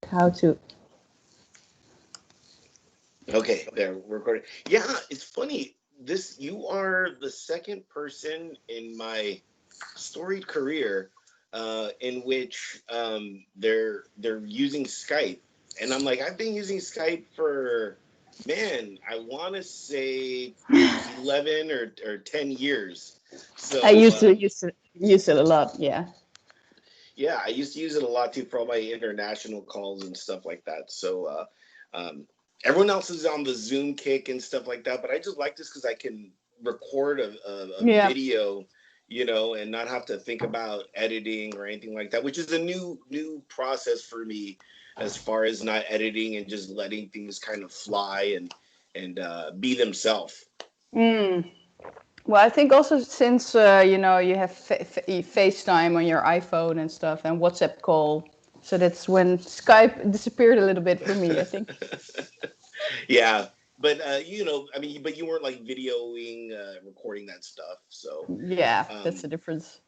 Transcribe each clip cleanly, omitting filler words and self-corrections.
how to. Okay, there, we're recording. Yeah, it's funny. You are the second person in my storied career in which they're using Skype, and I'm like, I've been using Skype for, man, I want to say 11 or 10 years. I So used to use it a lot. Yeah. yeah, I used to use it a lot too for all my international calls and stuff like that. So um, everyone else is on the Zoom kick and stuff like that, but I just like this because I can record a Yeah. video, and not have to think about editing or anything like that, which is a new process for me as far as not editing and just letting things kind of fly and be themselves. Mm. Well, I think also since you have FaceTime on your iPhone and stuff, and WhatsApp call, so that's when Skype disappeared a little bit for me, I think. Yeah, but I mean, but you weren't like videoing, recording that stuff. So, Yeah, that's um, the difference.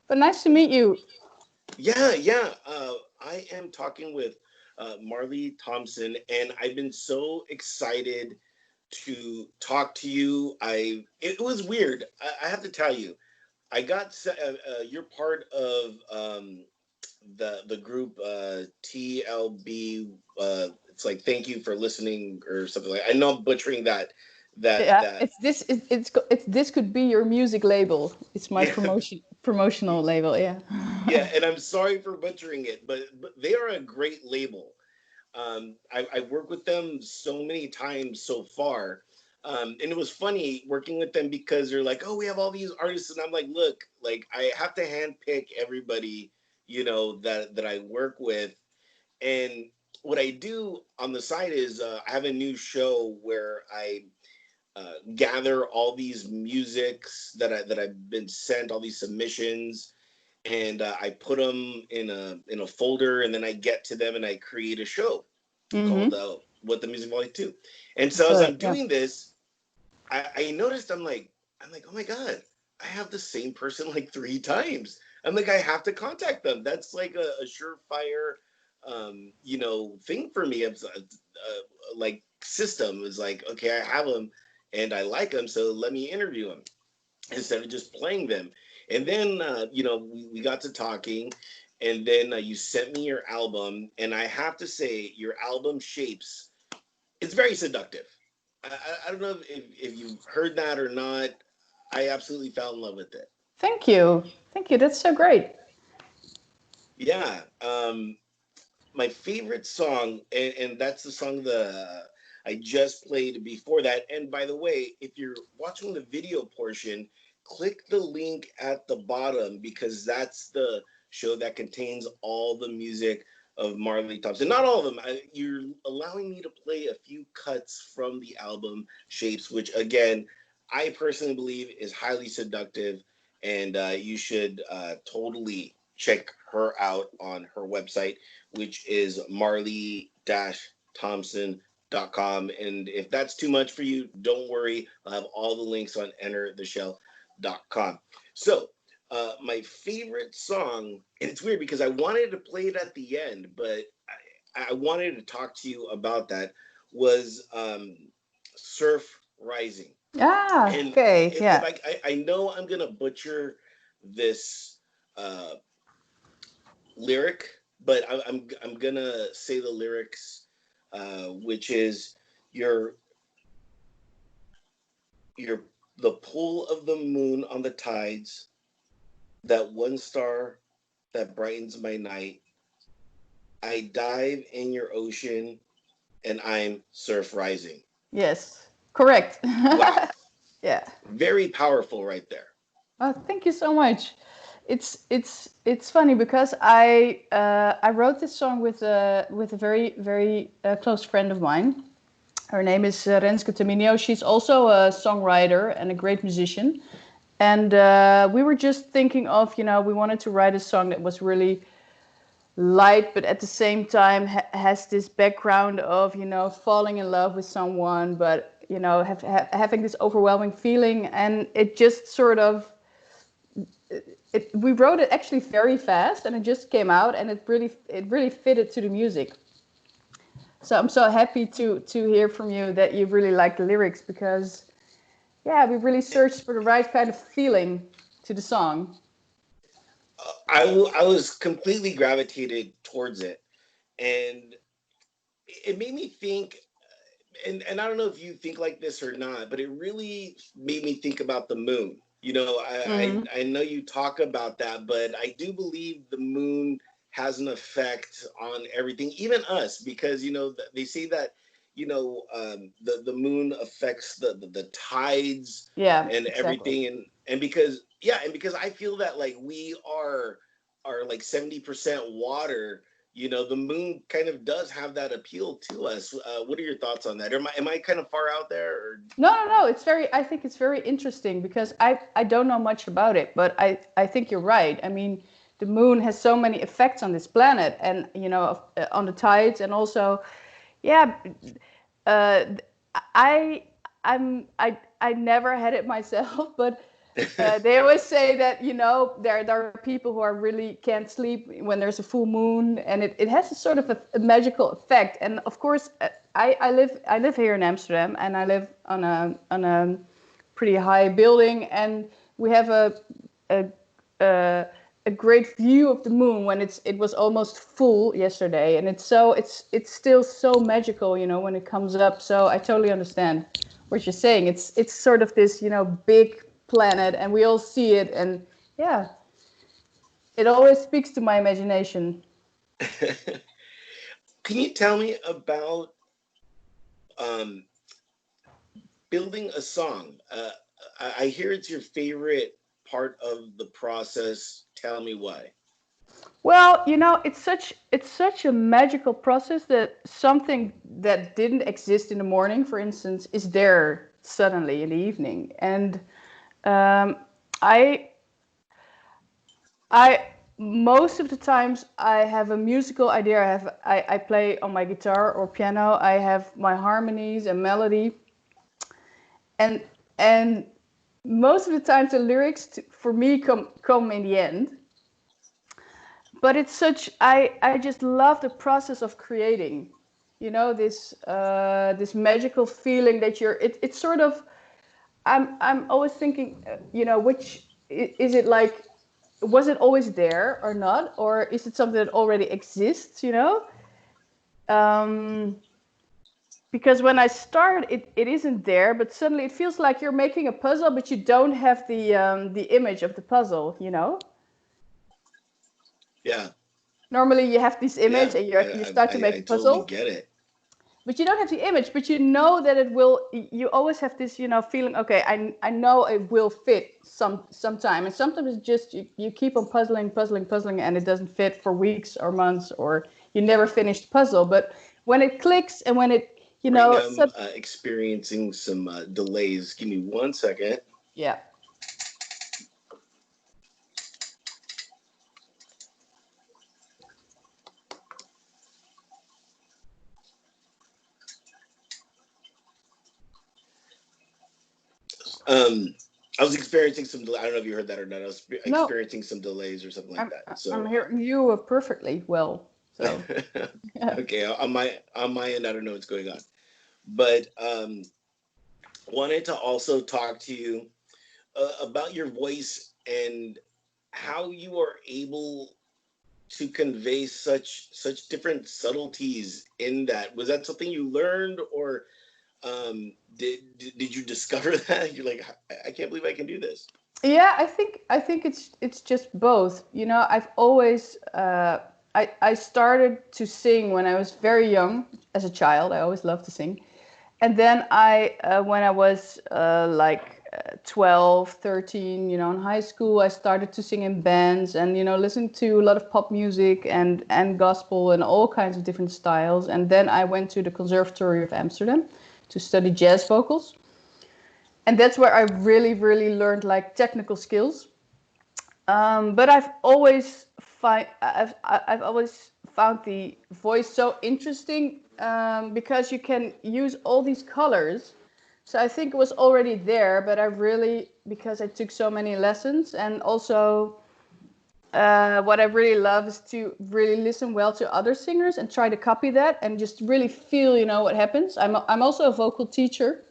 But nice to meet you. yeah, yeah. I am talking with Marle Thompson, and I've been so excited to talk to you. It was weird. I have to tell you, you're part of the group TLB. It's like thank you for listening or something like. I know I'm butchering that. That Yeah, that it's this could be your music label. It's my yeah. promotional label. Yeah. Yeah, and I'm sorry for butchering it, but they are a great label. I've worked with them so many times so far, and it was funny working with them because they're like, "Oh, we have all these artists," and I'm like, "Look, like I have to handpick everybody, that I work with." And what I do on the side is I have a new show where I gather all these musics that I've been sent, all these submissions, and I put them in a folder, and then I get to them and I create a show called Mm-hmm. "What the Music Volume 2." And so as So I'm yeah. doing this, I noticed I'm like, oh my god, I have the same person like 3 times. I'm like, I have to contact them. That's like a surefire, thing for me. It's like system is like, okay, I have them and I like them, so let me interview them instead of just playing them. And then, we got to talking, and then you sent me your album, and I have to say, your album Shapes, it's very seductive. I don't know if you've heard that or not. I absolutely fell in love with it. Thank you. Thank you. That's so great. Yeah. My favorite song, and that's the song that I just played before that. And by the way, if you're watching the video portion, click the link at the bottom because that's the show that contains all the music of Marley Thompson. Not all of them. You're allowing me to play a few cuts from the album Shapes, which again, I personally believe is highly seductive, and you should totally check her out on her website, which is marley-thompson.com. And if that's too much for you, don't worry. I'll have all the links on entertheshell.com. So, my favorite song, and it's weird because I wanted to play it at the end, but I wanted to talk to you about that, was Surf Rising. Ah, And okay. if Yeah. I know I'm going to butcher this uh, lyric, but I'm gonna say the lyrics, which is your your the pull of the moon on the tides, that one star that brightens my night. I dive in your ocean, and I'm surf rising. Yes. Correct. Wow, Yeah. very powerful right there. Oh, thank you so much. It's funny because I wrote this song with a very close friend of mine. Her name is Renske Terminio. She's also a songwriter and a great musician. And we were just thinking of, we wanted to write a song that was really light, but at the same time has this background of, falling in love with someone, but, having this overwhelming feeling. And it just sort of we wrote it actually very fast, and it just came out, and it really fitted to the music. So I'm so happy to hear from you that you really like the lyrics, because yeah, we really searched for the right kind of feeling to the song. I was completely gravitated towards it, and it made me think. And I don't know if you think like this or not, but it really made me think about the moon. You know, Mm-hmm. I know you talk about that, but I do believe the moon has an effect on everything, even us, because they say that the moon affects the tides Yeah, and exactly. everything, and because I feel that like we are like 70% water. The moon kind of does have that appeal to us. What are your thoughts on that? Am I kind of far out there? Or... No, no, no. I think it's very interesting, because I don't know much about it, but I think you're right. I mean, the moon has so many effects on this planet, and on the tides, and also, yeah, uh, I I never had it myself, but they always say that there are people who are really can't sleep when there's a full moon, and it has a sort of a magical effect. And of course, I live here in Amsterdam, and I live on a pretty high building, and we have a a, a great view of the moon when it was almost full yesterday, and it's still so magical, when it comes up. So I totally understand what you're saying. It's sort of this, big planet, and we all see it, and yeah, it always speaks to my imagination. Can you tell me about um, building a song? I hear it's your favorite part of the process. Tell me why. Well, it's such a magical process that something that didn't exist in the morning, for instance, is there suddenly in the evening. And um, I I most of the times I have a musical idea. I play on my guitar or piano. I have my harmonies and melody, and and most of the times the lyrics for me come in the end. But it's such I just love the process of creating. This magical feeling that it's sort of. I'm always thinking, which is it like, was it always there or not, or is it something that already exists? Um, because when I start, it isn't there, but suddenly it feels like you're making a puzzle, but you don't have the image of the puzzle. Yeah, Normally you have this image, yeah. and I you I, start to I make I a totally puzzle, get it. but you don't have the image, but you know that it will. You always have this, feeling. Okay, I know it will fit sometime, and sometimes it's just you keep on puzzling, puzzling, puzzling, and it doesn't fit for weeks or months, or you never finish the puzzle. But when it clicks, and when it, Right now, so, I'm experiencing some delays. Give me 1 second. yeah. Um, I was experiencing some. I don't know if you heard that or not. I was No, experiencing some delays or something like I'm that. I'm So, hearing you perfectly well. So yeah. okay, on my end, I don't know what's going on, but wanted to also talk to you about your voice and how you are able to convey such different subtleties in that. Was that something you learned, or did you discover that you're like, I can't believe I can do this? Yeah, I think it's just both. I've always I started to sing when I was very young as a child. I always loved to sing. And then when I was like 12, 13, in high school, I started to sing in bands, and listen to a lot of pop music and gospel and all kinds of different styles. And then I went to the Conservatory of Amsterdam to study jazz vocals, and that's where I really, really learned like technical skills. But I've always found the voice so interesting, because you can use all these colors. So I think it was already there, but I really, because I took so many lessons, and also what I really love is to really listen well to other singers and try to copy that and just really feel, what happens. I'm also a vocal teacher.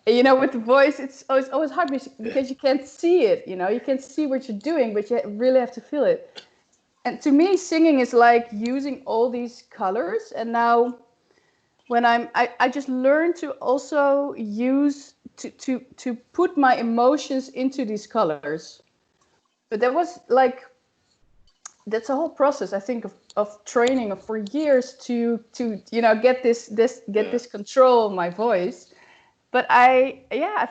And, with the voice, it's always hard because you can't see it. You can't see what you're doing, but you really have to feel it. And to me, singing is like using all these colors. And now, when I just learned to also use to put my emotions into these colors. But that was like that's a whole process, I think, of training for years to get Yeah. this control of my voice. But I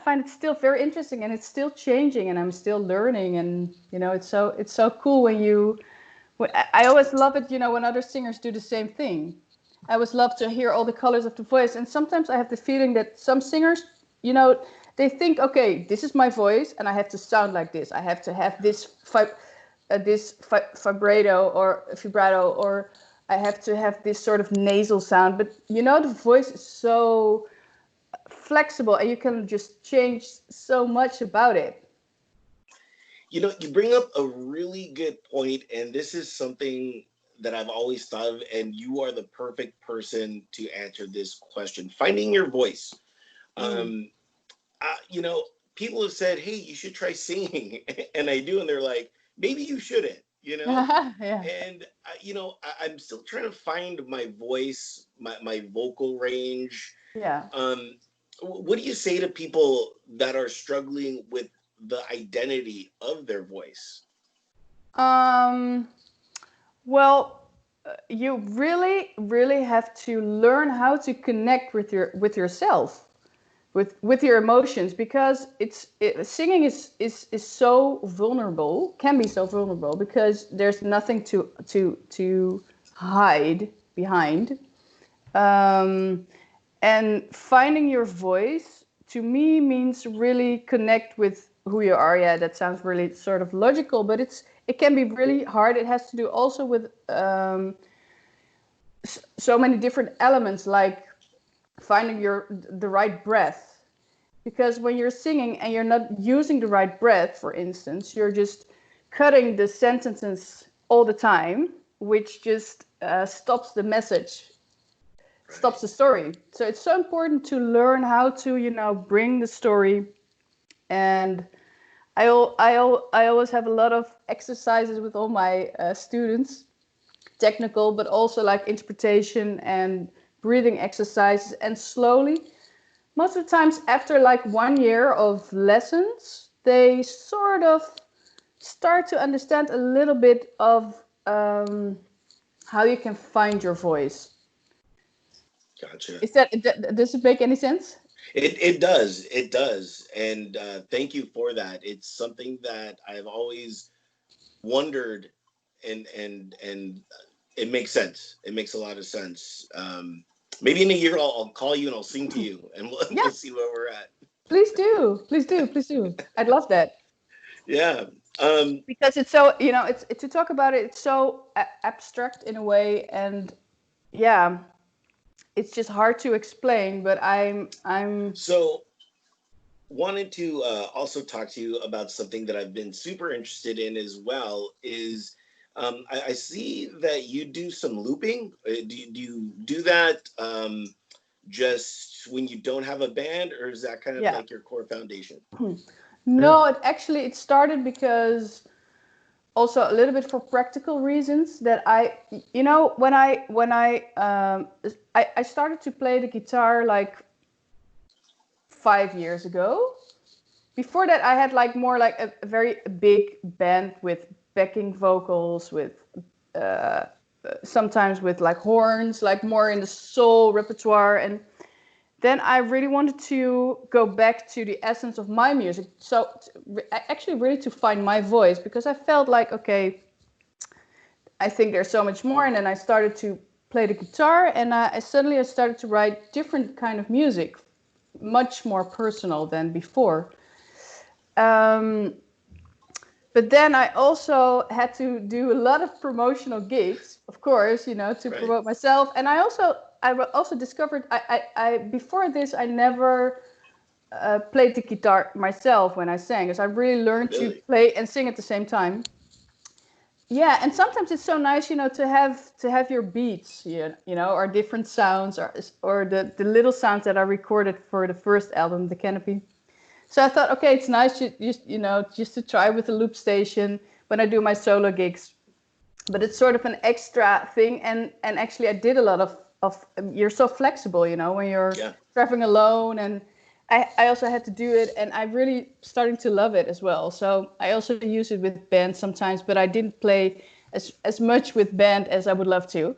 find it still very interesting, and it's still changing, and I'm still learning. And it's so cool when I always love it, when other singers do the same thing. I always love to hear all the colors of the voice. And sometimes I have the feeling that some singers, they think, okay, this is my voice and I have to sound like this. I have to have this vibrato or vibrato, or I have to have this sort of nasal sound. But, the voice is so flexible and you can just change so much about it. You bring up a really good point, and this is something that I've always thought of, and you are the perfect person to answer this question. Finding your voice. Mm. Um, People have said, "Hey, you should try singing," and I do, and they're like, "Maybe you shouldn't," Yeah. And I'm still trying to find my voice, my vocal range. Yeah. Um, what do you say to people that are struggling with the identity of their voice? Um, well, you really, really have to learn how to connect with yourself, with your emotions, because singing is so vulnerable, can be so vulnerable, because there's nothing to hide behind. Um, and finding your voice to me means really connect with who you are. Yeah, that sounds really sort of logical, but it can be really hard. It has to do also with so many different elements, like finding the right breath. Because when you're singing and you're not using the right breath, for instance, you're just cutting the sentences all the time, which just stops the message, stops Right. the story. So it's so important to learn how to, bring the story. And I always have a lot of exercises with all my students, technical, but also like interpretation and breathing exercises. And slowly, most of the times after like 1 year of lessons, they sort of start to understand a little bit of how you can find your voice. Gotcha. Does it make any sense? It does. It does. And thank you for that. It's something that I've always wondered, and it makes sense. It makes a lot of sense. Maybe in a year I'll call you and I'll sing to you, and we'll, Yeah, we'll see where we're at. please do. Please do. Please do. I'd love that. Yeah. Um, Because it's so, it's to talk about it, it's so abstract in a way. And yeah, it's just hard to explain, but I'm so wanted to also talk to you about something that I've been super interested in as well. Is I see that you do some looping. Do you do that just when you don't have a band, or is that kind of yeah. like your core foundation? No, it started because also a little bit for practical reasons, that I started to play the guitar like 5 years ago. Before that, I had like more like a very big band with backing vocals, with uh, sometimes with like horns, like more in the soul repertoire. And then I really wanted to go back to the essence of my music. So actually, really to find my voice, because I felt like, okay, I think there's so much more. And then I started to play the guitar, and I started to write different kind of music, much more personal than before. Um, but then I also had to do a lot of promotional gigs, of course, to Right. promote myself. And I also discovered I before this I never played the guitar myself when I sang, because I really learned to Really? play and sing at the same time. Yeah, and sometimes it's so nice, to have your beats, or different sounds, or the little sounds that I recorded for the first album, The Canopy. So I thought, okay, it's nice just to try with the loop station when I do my solo gigs. But it's sort of an extra thing, and actually I did a lot of you're so flexible, when you're Yeah. traveling alone, and I also had to do it, and I'm really starting to love it as well. So I also use it with band sometimes, but I didn't play as much with band as I would love to.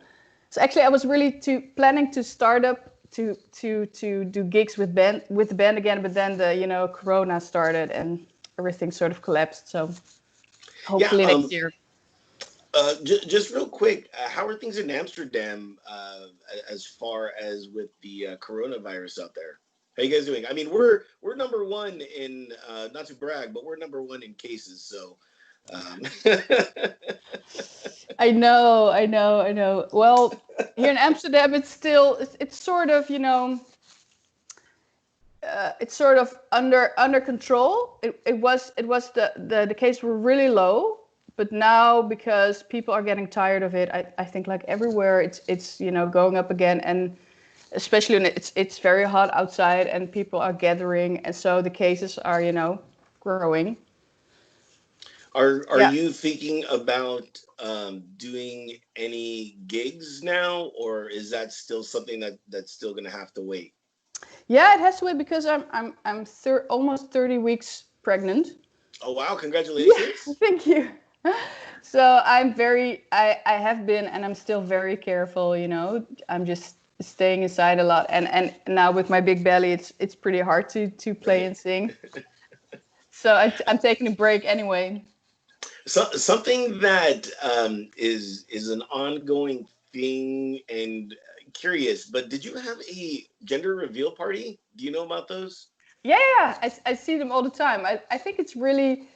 So actually, I was really planning to start up to do gigs with the band again, but then the Corona started and everything sort of collapsed. So Yeah. hopefully next year. Just real quick, how are things in Amsterdam as far as with the coronavirus out there? How you guys doing? I mean, we're number one in not to brag, but we're number one in cases. So, um, I know, I know, I know. Well, here in Amsterdam, it's sort of it's sort of under control. It was the case were really low, but now because people are getting tired of it, I think like everywhere it's going up again, and especially when it's very hot outside and people are gathering, and so the cases are growing. are Yeah. you thinking about doing any gigs now, or is that still something that's still going to have to wait? Yeah, it has to wait because I'm almost 30 weeks pregnant. Oh wow! Yeah, Congratulations. thank you. So I have been, and I'm still very careful, I'm just staying inside a lot. And now with my big belly, it's pretty hard to play Right. and sing. So I'm taking a break anyway. So something that is an ongoing thing and curious, but did you have a gender reveal party? Do you know about those? Yeah, yeah, I see them all the time. I think it's really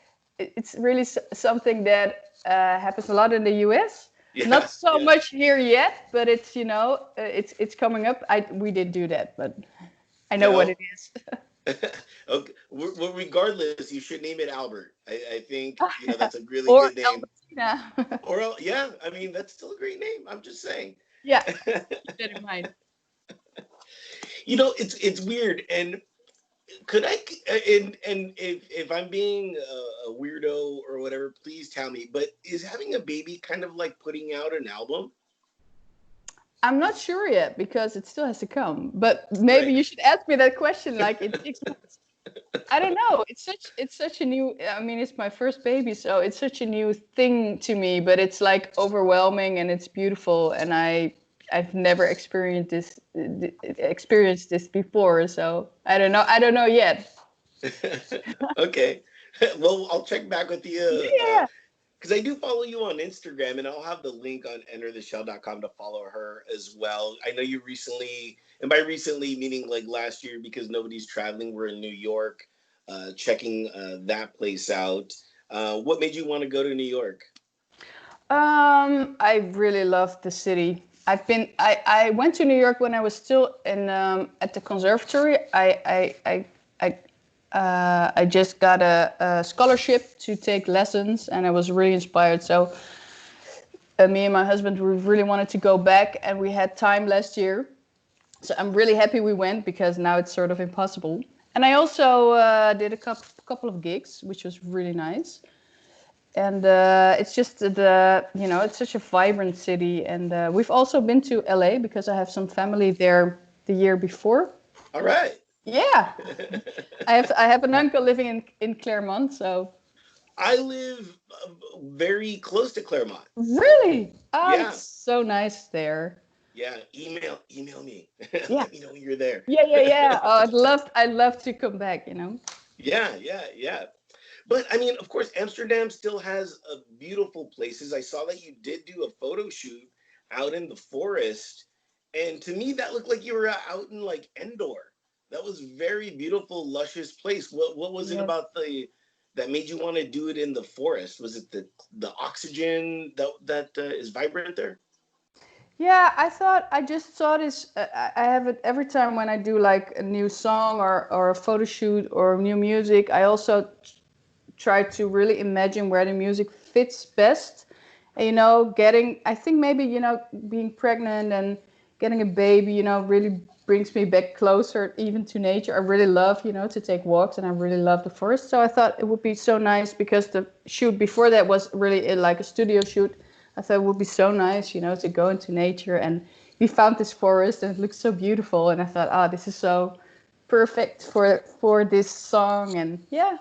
something that happens a lot in the US. Not Yeah, so yeah. much here yet, but it's coming up. We did do that, but I know what No. it is. Okay. Well, regardless, you should name it Albert. I think that's a really Or good name. Albertina. Yeah, I mean that's still a great name. I'm just saying. Yeah, keep that in mind. It's weird, and could I and if I'm being a weirdo or whatever, please tell me. But is having a baby kind of like putting out an album? I'm not sure yet because it still has to come. But maybe Right. you should ask me that question like in 6 months. I don't know. It's such a new. I mean, it's my first baby, so it's such a new thing to me. But it's like overwhelming and it's beautiful, and I've never experienced this before. So I don't know. I don't know yet. Okay. Well, I'll check back with Yeah, you yeah, because I do follow you on Instagram, and I'll have the link on entertheshell.com to follow her as well. I know you recently, and by recently meaning like last year, because nobody's traveling. We're in New York, checking that place out. What made you want to go to New York? I really love the city. I went to New York when I was still in at the conservatory. I just got a scholarship to take lessons, and I was really inspired. So me and my husband, we really wanted to go back, and we had time last year. So I'm really happy we went because now it's sort of impossible. And I also did a couple of gigs, which was really nice. And it's just it's such a vibrant city. And we've also been to LA because I have some family there the year before. All right. Yeah, I have an uncle living in Claremont. So I live very close to Claremont. really, oh, Yeah, it's so nice there. yeah. Email me. Yeah, Let me know when you're there. yeah, yeah, yeah. Oh, I'd love to come back. Yeah, yeah, yeah. But I mean, of course, Amsterdam still has beautiful places. I saw that you did do a photo shoot out in the forest, and to me, that looked like you were out in like Endor. That was very beautiful, luscious place. What was it Yes. about the that made you want to do it in the forest? Was it the oxygen that is vibrant there? Yeah, I just saw this. I have it every time when I do like a new song or a photo shoot or new music. I also try to really imagine where the music fits best. I think maybe, being pregnant and getting a baby, really brings me back closer even to nature. I really love, to take walks, and I really love the forest. So I thought it would be so nice, because the shoot before that was really like a studio shoot. I thought it would be so nice, to go into nature. And we found this forest, and it looks so beautiful. And I thought, this is so perfect for this song. And yeah.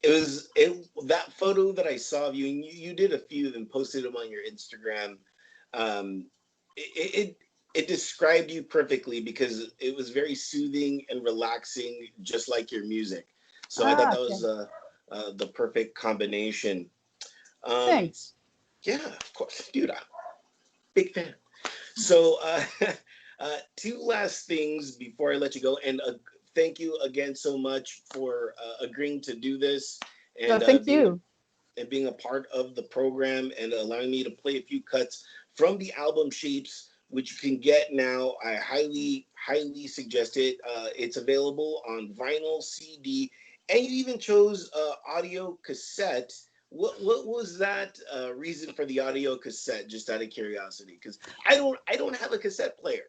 That photo that I saw of you, and you did a few of them, posted them on your Instagram. Um, it it described you perfectly, because it was very soothing and relaxing, just like your music. So I thought that Okay. was the perfect combination. Um, Thanks. yeah, of course, dude, I'm a big fan. So, two last things before I let you go, and thank you again so much for agreeing to do this, No, and thank you. being a part of the program, and allowing me to play a few cuts from the album Shapes, which you can get now. I highly suggest it. It's available on vinyl, CD, and you even chose audio cassette. What was that reason for the audio cassette? Just out of curiosity, because I don't have a cassette player.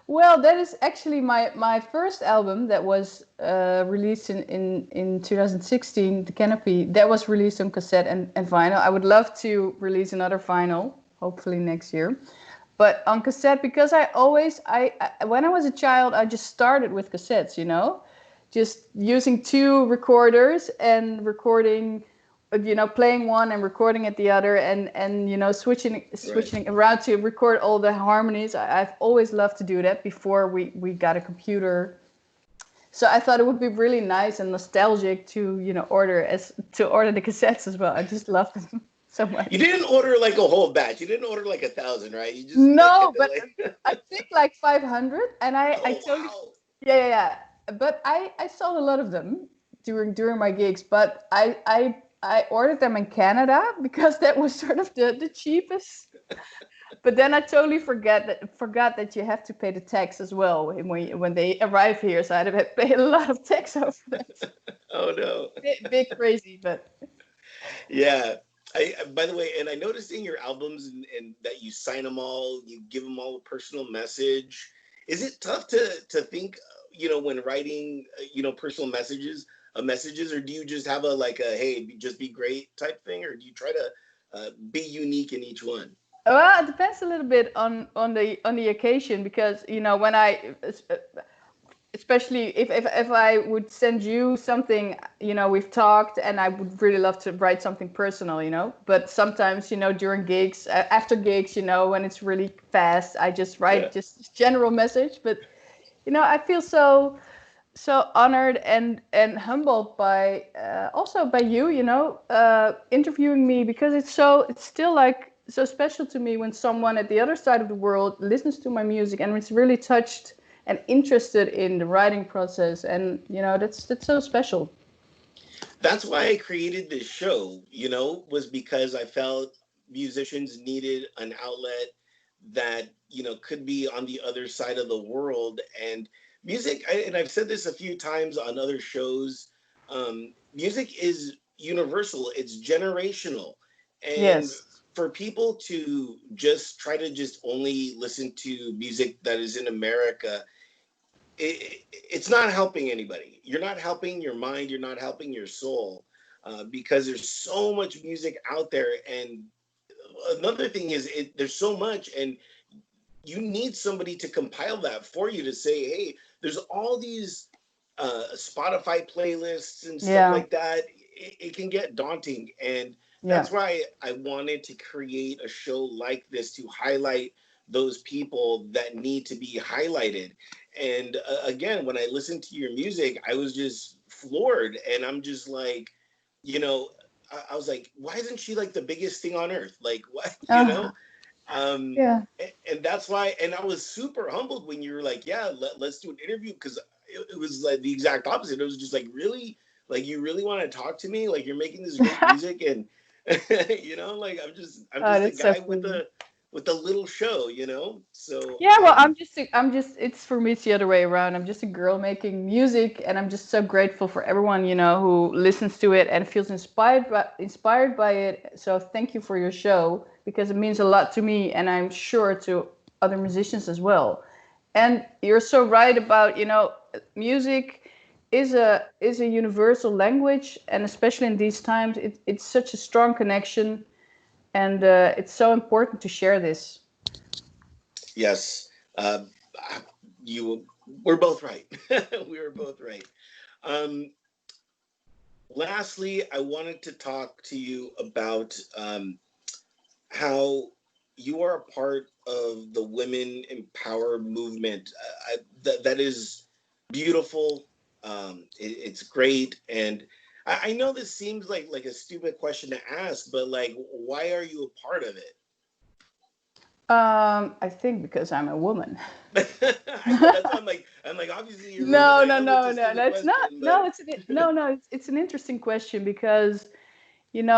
Well, that is actually my first album that was released in 2016, The Canopy. That was released on cassette and vinyl. I would love to release another vinyl, hopefully next year. But on cassette, because when I was a child, I just started with cassettes, just using two recorders and recording, playing one and recording at the other, and switching Right. switching around to record all the harmonies. I've always loved to do that before we got a computer. So I thought it would be really nice and nostalgic to order the cassettes as well. I just love them so You much. didn't order like a whole batch. You didn't order like 1,000, right? You just like had No, to but like. I think like 500, and I Oh totally, wow. yeah, yeah, yeah. But I sold a lot of them during my gigs, but I ordered them in Canada because that was sort of the cheapest. But then I totally forgot that you have to pay the tax as well when they arrive here. So I had to pay a lot of tax over that. Oh no. Big crazy, but Yeah. By the way, and I noticed in your albums, and that you sign them all, you give them all a personal message. Is it tough to think, when writing, personal messages, or do you just have a like a hey, just be great type thing, or do you try to be unique in each one? well, it depends a little bit on the occasion, because when especially if I would send you something, we've talked, and I would really love to write something personal, but sometimes, during gigs, after gigs, when it's really fast, I just Yeah. write just general message. But I feel so honored and humbled by also by you, interviewing me, because it's still like so special to me when someone at the other side of the world listens to my music and is really touched and interested in the writing process. And that's so special. That's why I created this show, was because I felt musicians needed an outlet that, could be on the other side of the world. And music, and I've said this a few times on other shows, music is universal, it's generational. And Yes. for people to just try to just only listen to music that is in America, it's not helping anybody. You're not helping your mind. You're not helping your soul, because there's so much music out there. And another thing is, there's so much, and you need somebody to compile that for you, to say, hey, there's all these Spotify playlists and stuff Yeah. like that. It can get daunting, and Yeah. that's why I wanted to create a show like this, to highlight those people that need to be highlighted. And again, when I listened to your music, I was just floored, and I'm just like, you know, I was like, why isn't she like the biggest thing on earth? Like, what, uh, Um, yeah. and that's why, and I was super humbled when you were like, yeah, let's do an interview, because it was like the exact opposite. It was just like, really, like you really want to talk to me? Like you're making this great music, and like I'm just a That's so guy with funny. with a little show, you know. So Yeah, well, I'm just, it's for me, it's the other way around. I'm just a girl making music, and I'm just so grateful for everyone, who listens to it and feels inspired by it. So thank you for your show, because it means a lot to me, and I'm sure to other musicians as well. And you're so right about, music is a universal language, and especially in these times, it's such a strong connection, and it's so important to share this. yes, uh, you we're both right. We were both right. Um, Lastly, I wanted to talk to you about how you are a part of the women empower movement. That is beautiful. It's great, and I know this seems like a stupid question to ask, but like, why are you a part of it? I think because I'm a woman. I know that's why I'm like obviously you're a woman. No, I no, know it's no, a no, stupid no. It's not. question, No, but it's an interesting question because I'm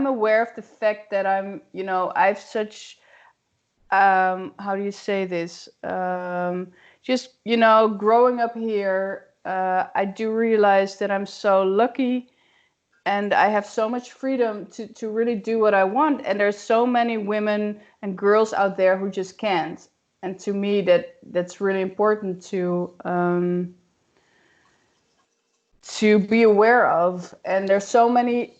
aware of the fact that I've such how do you say this? Just growing up here, I do realize that I'm so lucky, and I have so much freedom to really do what I want. And there's so many women and girls out there who just can't. And to me, that's really important to be aware of. And there's so many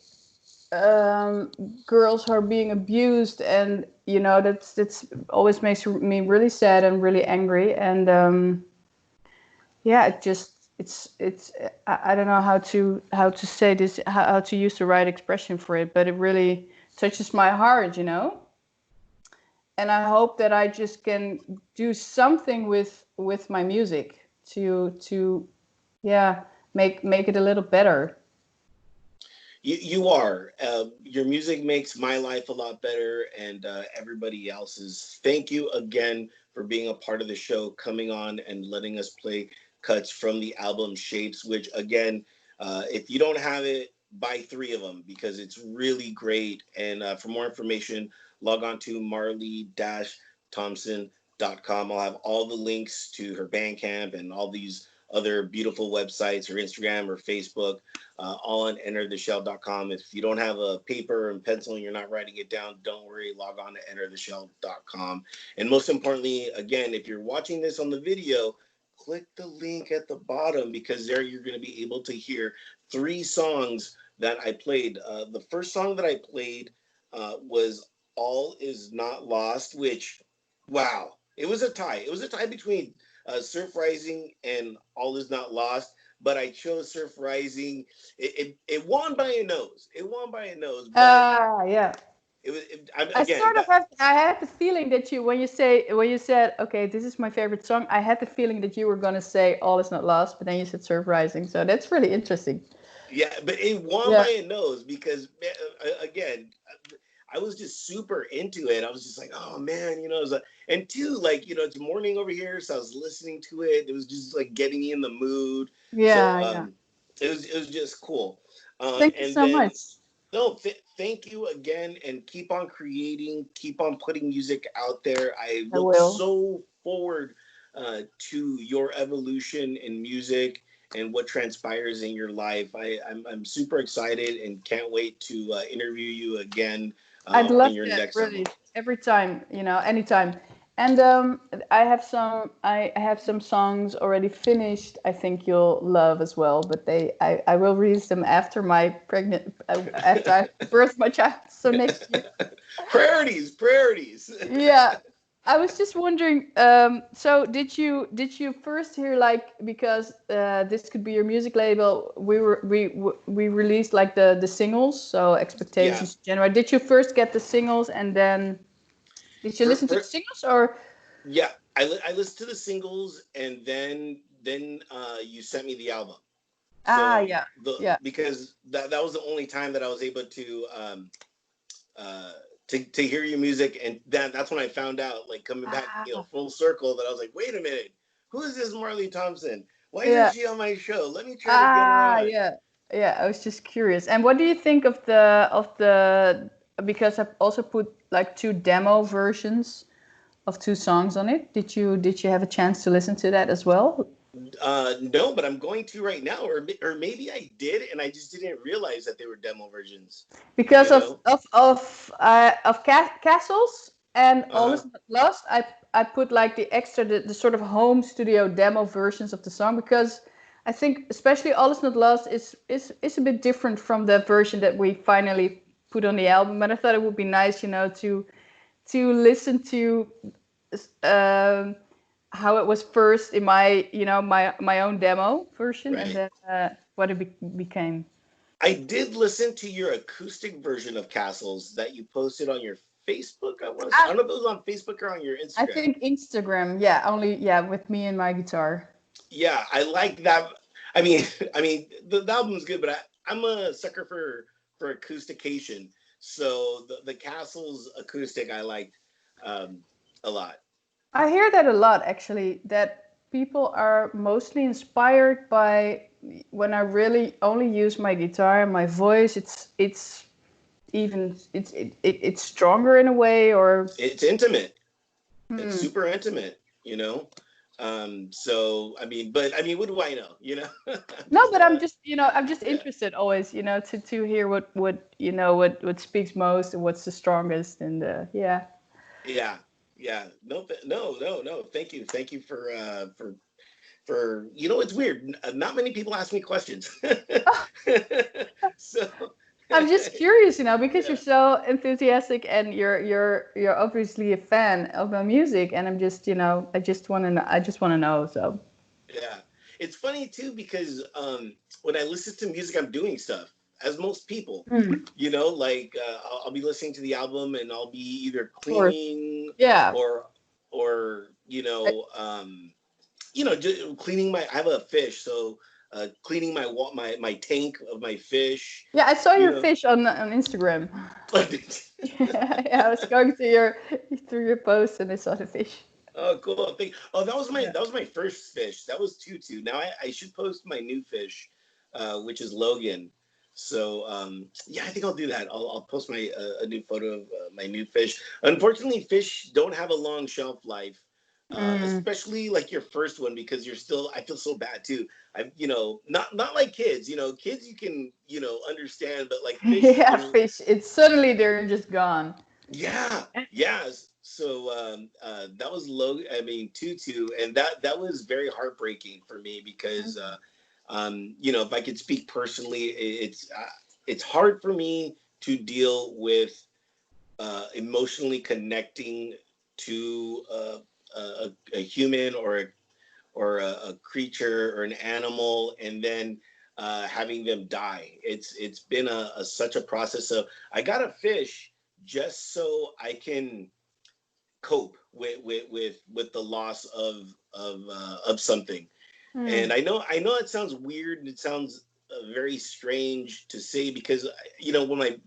girls who are being abused, and that's always makes me really sad and really angry. And yeah, it's I don't know how to say this, how to use the right expression for it, but it really touches my heart. And I hope that I just can do something with my music to yeah, make it a little better. you are. Your music makes my life a lot better, and everybody else's. Thank you again for being a part of the show, coming on and letting us play cuts from the album Shapes. Which again, if you don't have it, buy three of them because it's really great. And for more information, log on to Marle-Thompson.com. I'll have all the links to her Bandcamp and all these other beautiful websites, her Instagram or Facebook, all on entertheshell.com. If you don't have a paper and pencil and you're not writing it down, don't worry, log on to entertheshell.com. And most importantly, again, if you're watching this on the video, click the link at the bottom because there you're going to be able to hear three songs that I played. The first song that I played was All Is Not Lost, which, wow, it was a tie. It was a tie between Surf Rising and All Is Not Lost, but I chose Surf Rising. It won by a nose. It won by a nose, but Yeah. again that I had the feeling that when you said, okay, this is my favorite song, I had the feeling that you were gonna say All Is Not Lost, but then you said Surf Rising. So that's really interesting. yeah, but it won by Yeah. a nose because again, I was just super into it. I was just like, oh man, it was and two, like, it's morning over here, so I was listening to it. It was just like getting me in the mood. So Yeah, yeah. it was just cool. Thank you And so then much. no, thank you again, and keep on creating, keep on putting music out there. I I look will. so forward to your evolution in music and what transpires in your life. I'm super excited and can't wait to interview you again I'd on love your that, next really. album. Every time, anytime. And I have some songs already finished. I think you'll love as well. But I will release them after after I birth my child. So next year. Priorities, priorities. Yeah. I was just wondering. So did you first hear, like, because this could be your music label? We released like the singles. So Yeah. Expectations, January. Did you first get the singles, and then did you listen to the For singles, or? Yeah, I listened to the singles, and then you sent me the album. Ah, So yeah, the yeah. because that was the only time that I was able uh to hear your music, and that's when I found out, like, coming back, Ah, full circle, that I was like, wait a minute, who is this Marle Thompson? Why isn't yeah. she on my show? Let me try to get her Ah, on. yeah. Yeah, I was just curious. And what do you think of the because I've also put like 2 demo versions of 2 songs on it. Did you have a chance to listen to that as well? No, but I'm going to right now, or maybe I did, and I just didn't realize that they were demo versions. Because You know? Castles and Uh All huh. Is Not Lost, I put like the extra, the sort of home studio demo versions of the song, because I think especially All Is Not Lost is a bit different from the version that we finally put on the album. But I thought it would be nice, to listen to um, how it was first in my my own demo version, and Right. then what it became. I did listen to your acoustic version of Castles that you posted on your Facebook. I don't know if it was on Facebook or on your I Instagram. think Instagram, yeah, only, yeah, with me and my guitar. Yeah, I like that. I mean, the album's good, but I'm a sucker for acoustication. So the Castles acoustic I liked um, a lot. I hear that a lot, actually, that people are mostly inspired by when I really only use my guitar and my voice. It's even it's stronger in a way, or It's intimate. It's hmm. super intimate, you know. So I mean, what do I know? I'm No, just but I'm just yeah, interested always, to hear what speaks most and what's the strongest, and yeah. yeah, yeah. No, no. Thank you for it's weird. Not many people ask me questions. So I'm just curious, because you're yeah, so enthusiastic, and you're obviously a fan of my music, and I'm just, I just want to know. So, yeah. It's funny too because when I listen to music, I'm doing stuff as most people. mm, Like I'll be listening to the album and I'll be either of course, cleaning yeah. or just cleaning my. I have a fish, so cleaning my tank of my fish. Yeah, I saw You your know. fish on Instagram. Yeah, I was going through your post, and I saw the fish. Oh, cool. Oh, Yeah. that was my first fish. That was Tutu. Now I should post my new fish, which is Logan. So yeah, I think I'll do that. I'll post my a new photo of my new fish. Unfortunately, fish don't have a long shelf life, Mm. especially like your first one because you're still. I feel so bad too. Not like kids. Kids you can understand, but like fish Yeah, when fish. It's suddenly they're just gone. yeah, yeah. So that was low. I mean, Tutu, and that was very heartbreaking for me because if I could speak personally, it's hard for me to deal with emotionally connecting to a human or a creature or an animal, and then having them die. It's been such a process. So I got a fish just so I can cope with the loss of something. And Mm. I know it sounds weird and it sounds very strange to say because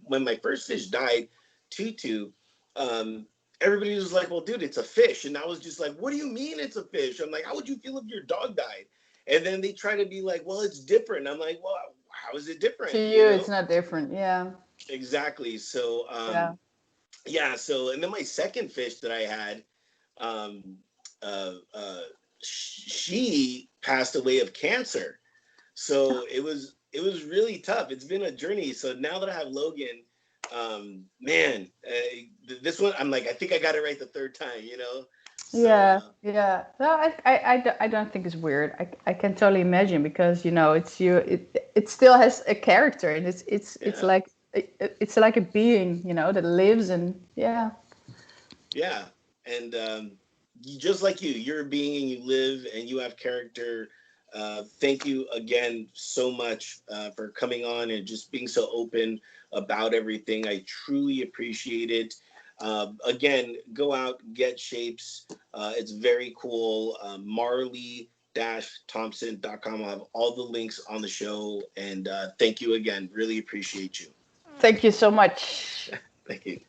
when my first fish died, Tutu, um, everybody was like, "Well, dude, it's a fish," and I was just like, "What do you mean it's a fish?" I'm like, "How would you feel if your dog died?" And then they try to be like, "Well, it's different." I'm like, "Well, how is it To different?" you, it's not different. Yeah. Exactly. So Yeah. yeah. So and then my second fish that I had, um, she passed away of cancer. So it was really tough. It's been a journey. So now that I have Logan, man, this one I'm like I think I got it right the third time. So Yeah, yeah. No, I don't think it's weird. I can totally imagine, because it's you. It still has a character, and it's yeah, like it's like a being, that lives, and yeah. yeah, and just like you're a being and you live and you have character. Thank you again so much for coming on and just being so open about everything. I truly appreciate it. Again, go out, get shapes. It's very cool. Marle-Thompson.com. I'll have all the links on the show. And thank you again. Really appreciate you. Thank you so much. Thank you.